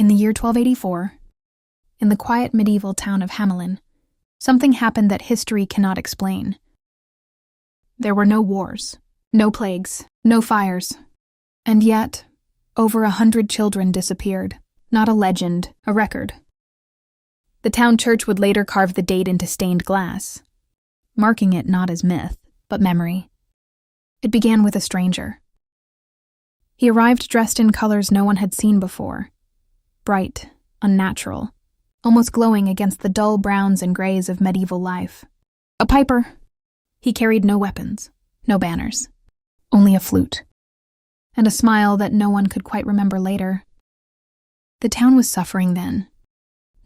In the year 1284, in the quiet medieval town of Hamelin, something happened that history cannot explain. There were no wars, no plagues, no fires, and yet, over 100 children disappeared. Not a legend, a record. The town church would later carve the date into stained glass, marking it not as myth, but memory. It began with a stranger. He arrived dressed in colors no one had seen before, bright, unnatural, almost glowing against the dull browns and grays of medieval life. A piper. He carried no weapons, no banners, only a flute, and a smile that no one could quite remember later. The town was suffering then,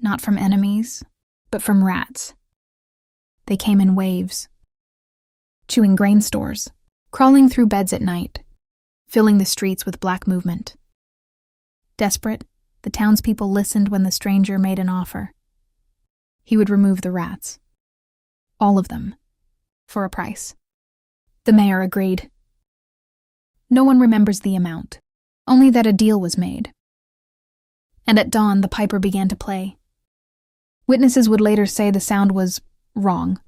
not from enemies, but from rats. They came in waves, chewing grain stores, crawling through beds at night, filling the streets with black movement. Desperate, the townspeople listened when the stranger made an offer. He would remove the rats. All of them. For a price. The mayor agreed. No one remembers the amount, only that a deal was made. And at dawn, the piper began to play. Witnesses would later say the sound was wrong.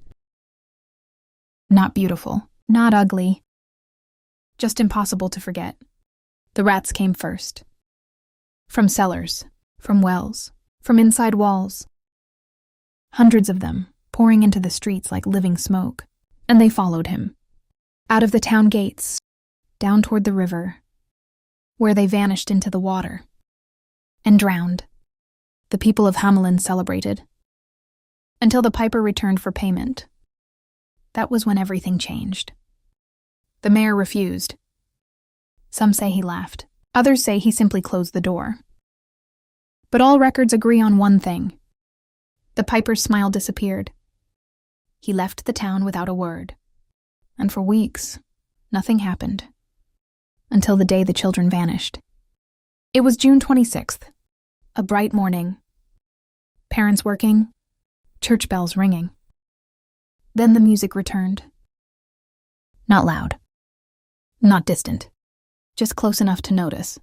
Not beautiful, not ugly. Just impossible to forget. The rats came first. From cellars, from wells, from inside walls. Hundreds of them, pouring into the streets like living smoke. And they followed him. Out of the town gates, down toward the river, where they vanished into the water. And drowned. The people of Hamelin celebrated. Until the piper returned for payment. That was when everything changed. The mayor refused. Some say he laughed. Others say he simply closed the door. But all records agree on one thing. The piper's smile disappeared. He left the town without a word. And for weeks, nothing happened. Until the day the children vanished. It was June 26th, a bright morning. Parents working, church bells ringing. Then the music returned. Not loud. Not distant. Just close enough to notice.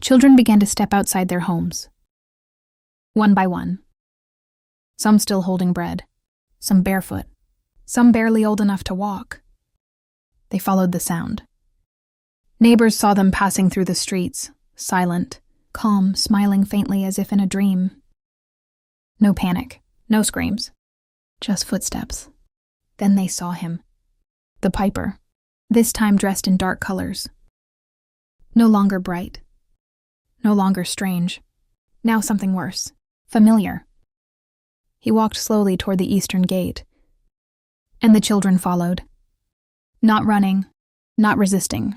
Children began to step outside their homes. One by one. Some still holding bread. Some barefoot. Some barely old enough to walk. They followed the sound. Neighbors saw them passing through the streets, silent, calm, smiling faintly as if in a dream. No panic, no screams, just footsteps. Then they saw him. The piper, this time dressed in dark colors. No longer bright. No longer strange. Now something worse. Familiar. He walked slowly toward the eastern gate. And the children followed. Not running, not resisting,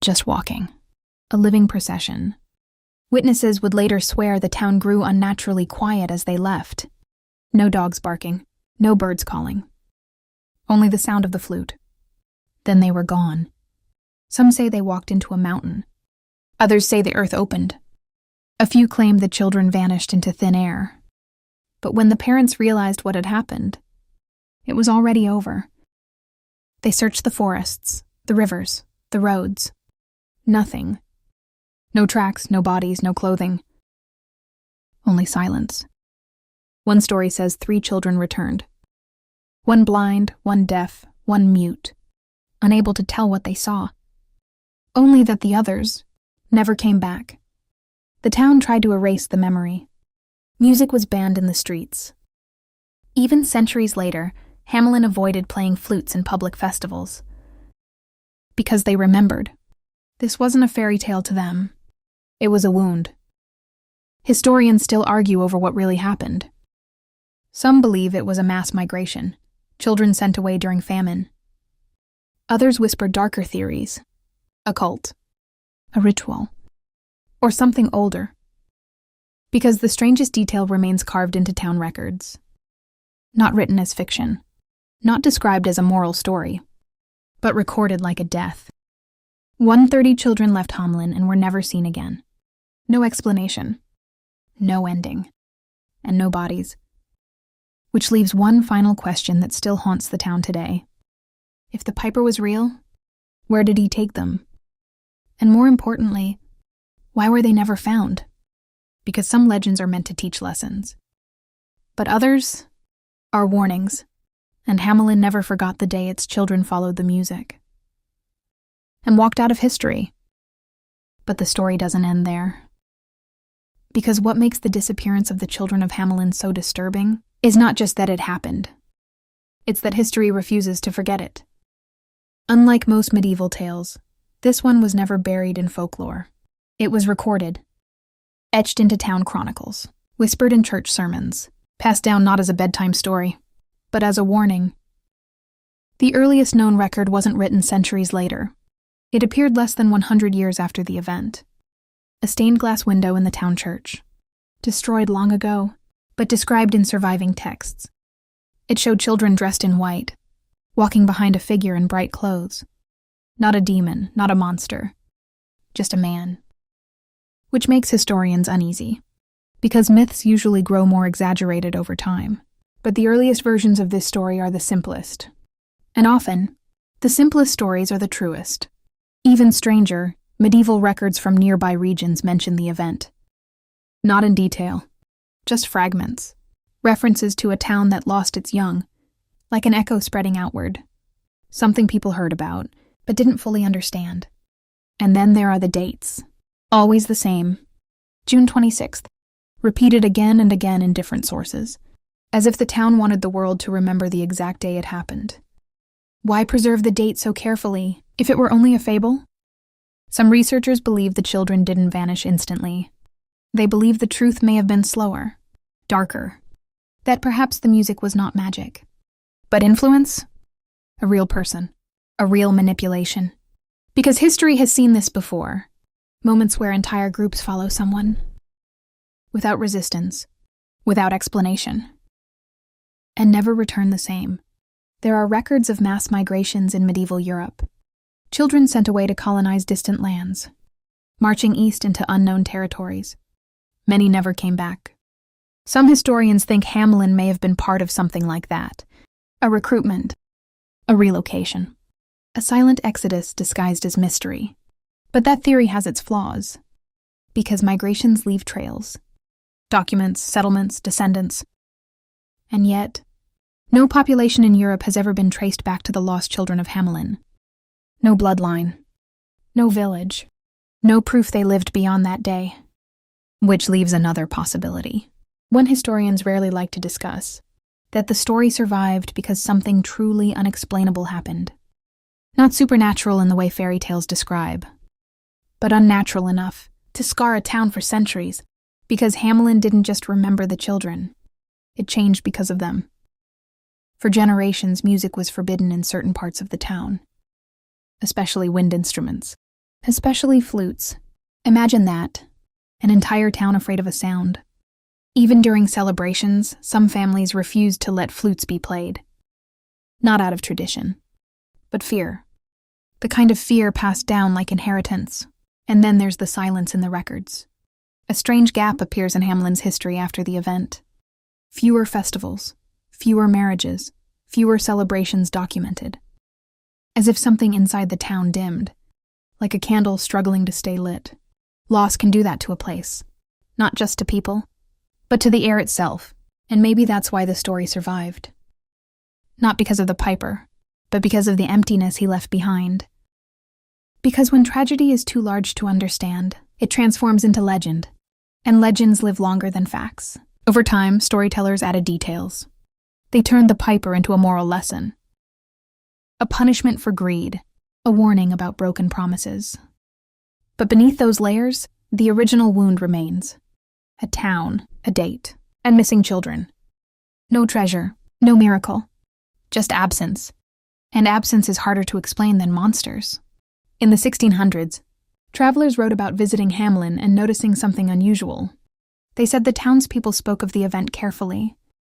just walking. A living procession. Witnesses would later swear the town grew unnaturally quiet as they left. No dogs barking, no birds calling. Only the sound of the flute. Then they were gone. Some say they walked into a mountain. Others say the earth opened. A few claim the children vanished into thin air. But when the parents realized what had happened, it was already over. They searched the forests, the rivers, the roads. Nothing. No tracks, no bodies, no clothing. Only silence. One story says 3 children returned. One blind, one deaf, one mute, unable to tell what they saw. Only that the others never came back. The town tried to erase the memory. Music was banned in the streets. Even centuries later, Hamelin avoided playing flutes in public festivals. Because they remembered. This wasn't a fairy tale to them. It was a wound. Historians still argue over what really happened. Some believe it was a mass migration, children sent away during famine. Others whisper darker theories, a cult, a ritual, or something older. Because the strangest detail remains carved into town records. Not written as fiction, not described as a moral story, but recorded like a death. 130 children left Hamelin and were never seen again. No explanation, no ending, and no bodies. Which leaves one final question that still haunts the town today. If the piper was real, where did he take them? And more importantly, why were they never found? because some legends are meant to teach lessons. But others are warnings, and Hamelin never forgot the day its children followed the music and walked out of history. But the story doesn't end there. Because what makes the disappearance of the children of Hamelin so disturbing is not just that it happened. It's that history refuses to forget it. Unlike most medieval tales, this one was never buried in folklore. It was recorded, etched into town chronicles, whispered in church sermons, passed down not as a bedtime story, but as a warning. The earliest known record wasn't written centuries later. It appeared less than 100 years after the event. A stained glass window in the town church, destroyed long ago, but described in surviving texts. It showed children dressed in white, walking behind a figure in bright clothes. Not a demon, not a monster, just a man. Which makes historians uneasy, because myths usually grow more exaggerated over time. But the earliest versions of this story are the simplest. And often, the simplest stories are the truest. Even stranger, medieval records from nearby regions mention the event. Not in detail, just fragments, references to a town that lost its young, like an echo spreading outward. Something people heard about, but didn't fully understand. And then there are the dates. Always the same. June 26th, repeated again and again in different sources, as if the town wanted the world to remember the exact day it happened. Why preserve the date so carefully, if it were only a fable? Some researchers believe the children didn't vanish instantly. They believe the truth may have been slower, darker, that perhaps the music was not magic. But influence? A real person. A real manipulation. Because history has seen this before. Moments where entire groups follow someone. Without resistance. Without explanation. And never return the same. There are records of mass migrations in medieval Europe. Children sent away to colonize distant lands. Marching east into unknown territories. Many never came back. Some historians think Hamelin may have been part of something like that. A recruitment. A relocation. A silent exodus disguised as mystery. But that theory has its flaws. Because migrations leave trails. Documents, settlements, descendants. And yet, no population in Europe has ever been traced back to the lost children of Hamelin. No bloodline. No village. No proof they lived beyond that day. Which leaves another possibility. One historians rarely like to discuss. That the story survived because something truly unexplainable happened. Not supernatural in the way fairy tales describe, but unnatural enough to scar a town for centuries, because Hamelin didn't just remember the children. It changed because of them. For generations, music was forbidden in certain parts of the town. Especially wind instruments. Especially flutes. Imagine that. An entire town afraid of a sound. Even during celebrations, some families refused to let flutes be played. Not out of tradition, but fear. The kind of fear passed down like inheritance. And then there's the silence in the records. A strange gap appears in Hamelin's history after the event. Fewer festivals, fewer marriages, fewer celebrations documented. As if something inside the town dimmed, like a candle struggling to stay lit. Loss can do that to a place, not just to people, but to the air itself, and maybe that's why the story survived. Not because of the piper, but because of the emptiness he left behind. Because when tragedy is too large to understand, it transforms into legend, and legends live longer than facts. Over time, storytellers added details. They turned the piper into a moral lesson. A punishment for greed, a warning about broken promises. But beneath those layers, the original wound remains. A town, a date, and missing children. No treasure, no miracle, just absence. And absence is harder to explain than monsters. In the 1600s, travelers wrote about visiting Hamelin and noticing something unusual. They said the townspeople spoke of the event carefully,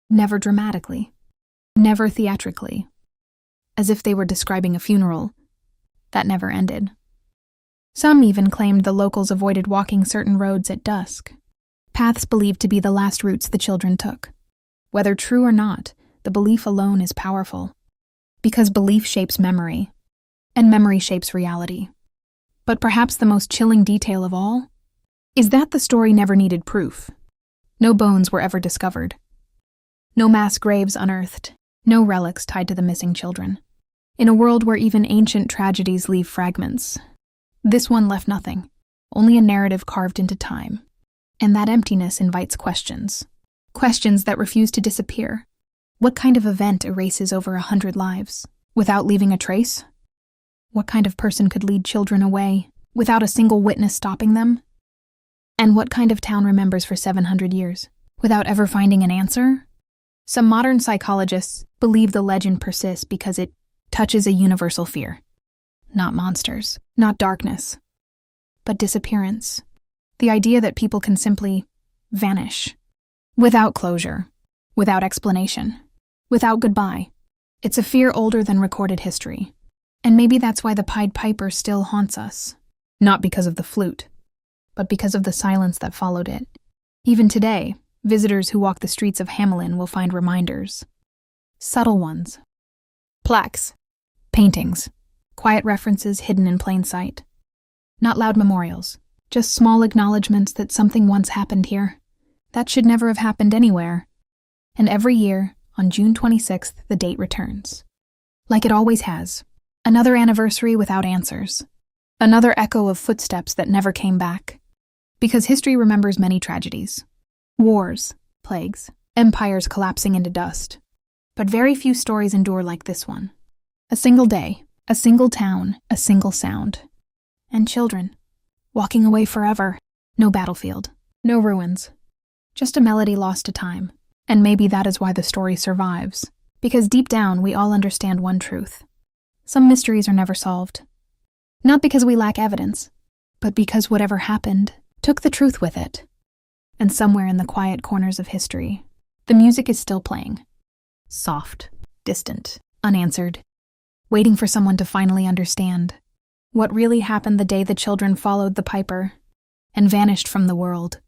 never dramatically, never theatrically, as if they were describing a funeral that never ended. Some even claimed the locals avoided walking certain roads at dusk, paths believed to be the last routes the children took. Whether true or not, the belief alone is powerful, because belief shapes memory, and memory shapes reality. But perhaps the most chilling detail of all, is that the story never needed proof. No bones were ever discovered. No mass graves unearthed. No relics tied to the missing children. In a world where even ancient tragedies leave fragments, this one left nothing, only a narrative carved into time. And that emptiness invites questions. Questions that refuse to disappear. What kind of event erases over 100 lives, without leaving a trace? What kind of person could lead children away, without a single witness stopping them? And what kind of town remembers for 700 years, without ever finding an answer? Some modern psychologists believe the legend persists because it touches a universal fear. Not monsters, not darkness, but disappearance. The idea that people can simply vanish. Without closure, without explanation, without goodbye. It's a fear older than recorded history. And maybe that's why the Pied Piper still haunts us. Not because of the flute, but because of the silence that followed it. Even today, visitors who walk the streets of Hamelin will find reminders. Subtle ones. Plaques. Paintings. Quiet references hidden in plain sight. Not loud memorials, just small acknowledgments that something once happened here. That should never have happened anywhere. And every year, on June 26th, the date returns. Like it always has. Another anniversary without answers. Another echo of footsteps that never came back. Because history remembers many tragedies. Wars, plagues, empires collapsing into dust. But very few stories endure like this one. A single day, a single town, a single sound. And children, walking away forever. No battlefield, no ruins. Just a melody lost to time. And maybe that is why the story survives. Because deep down, we all understand one truth. Some mysteries are never solved. Not because we lack evidence, but because whatever happened took the truth with it. And somewhere in the quiet corners of history, the music is still playing. Soft, distant, unanswered, waiting for someone to finally understand what really happened the day the children followed the piper and vanished from the world.